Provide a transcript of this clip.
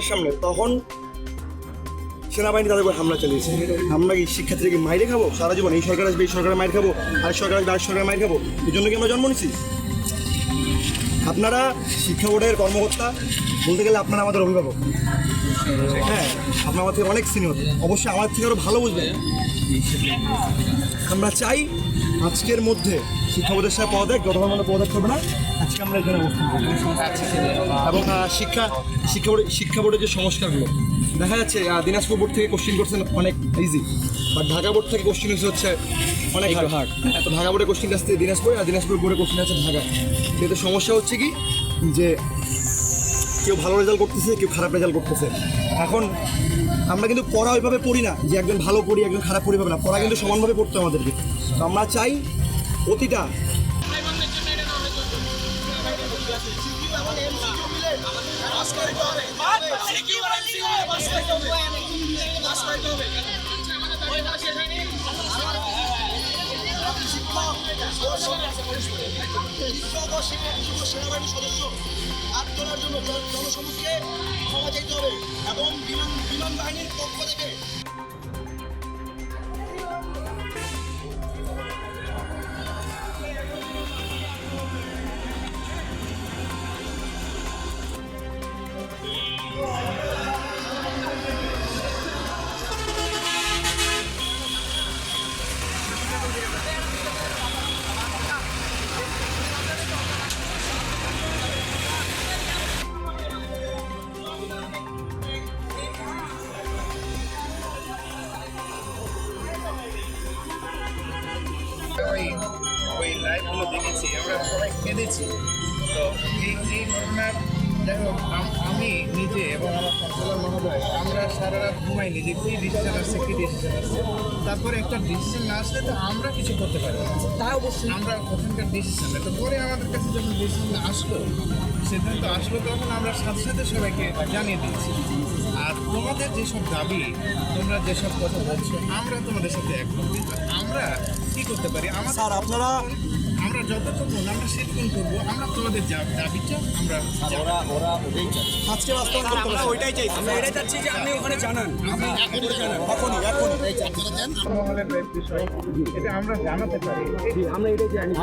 চোখের সামনে, তখন সেনাবাহিনী তাদের উপর হামলা চালিয়েছে। আমরা কি শিক্ষার্থীকে মাইরে খাবো সারা জীবন? এই সরকার আসবে, এই সরকারের মাইর খাবো, আরেক সরকার আসবে, আরেক সরকারের মাইর খাবো? এই জন্য কি আমরা জন্ম নিছি? আপনারা শিক্ষা বোর্ডের কর্মকর্তা, বলতে গেলে আপনারা আমাদের অভিভাবক। হ্যাঁ, আপনার আমার থেকে অনেক সিনিয়র, অবশ্যই আমার থেকে আরও ভালো বুঝবেন। আমরা চাই আজকের মধ্যে শিক্ষা বোর্ডের সাথে পদত্যাগ, যতক্ষণ মধ্যে পদত্যাগ করবে না আজকে আমরা এখানে অবস্থান করব। এবং শিক্ষা বোর্ডের যে সংস্কারগুলো দেখা যাচ্ছে, দিনাজপুর বোর্ড থেকে কোশ্চিন করছেন অনেক ইজি, বাট ঢাকা বোর্ড থেকে কোশ্চিন হচ্ছে অনেক হার্ড। তো ঢাকা বোর্ডের কোশ্চিন আসছে দিনাজপুর, আর দিনাজপুর বোর্ডের কোশ্চিন আছে ঢাকা। কিন্তু সমস্যা হচ্ছে কি যে কেউ ভালো রেজাল্ট করতেছে, কেউ খারাপ রেজাল্ট করতেছে। এখন আমরা কিন্তু পড়া ওইভাবে পড়ি না যে একজন ভালো পড়ি একজন খারাপ পড়ি ভাবে না, পড়া কিন্তু সমানভাবে পড়তে আমাদেরকে। তো আমরা চাই প্রতিটা সেনাবাহিনীর সদস্য হাত তোলার জন্য জনসমুখে ক্ষমা চাইতে হবে এবং বিমান বাহিনীর পক্ষ থেকে ওই লাইভগুলো দেখেছি, আমরা সবাই কেঁদেছি। তো এই ঘটনার দেখো, আমি নিজে এবং আমার কন্ট্রোলার মহোদয় আমরা সারা রাত ঘুমাইনি যে কী ডিসিশন আসছে, কী ডিসিশন আসছে। তারপরে একটা ডিসিশন না আসলে তো আমরা কিছু করতে পারি না, তা অবশ্যই আমরা ওখানকার ডিসিশন। তো পরে আমাদের কাছে যখন ডিসিশন আসলো, সিদ্ধান্ত আসলো, তখন আমরা সাথে সাথে সবাইকে জানিয়ে দিয়েছি। আর তোমাদের যেসব দাবি, তোমরা যেসব কথা বলছো, আমরা তোমাদের সাথে একমত। কিন্তু আমরা কী করতে পারি? স্যার আপনারা আমরা যতটুকু আমরা সেটুকুন করবো। আমরা তোমাদের দাবিটা আমরা আজকে বাস্তবায়ন করতে হবে, ওইটাই চাই, আমরা এটাই চাচ্ছি যে আপনি ওখানে জানান, এখনই মহলের বিষয়, এটা আমরা জানাতে পারি। আমরা এটাই জানি।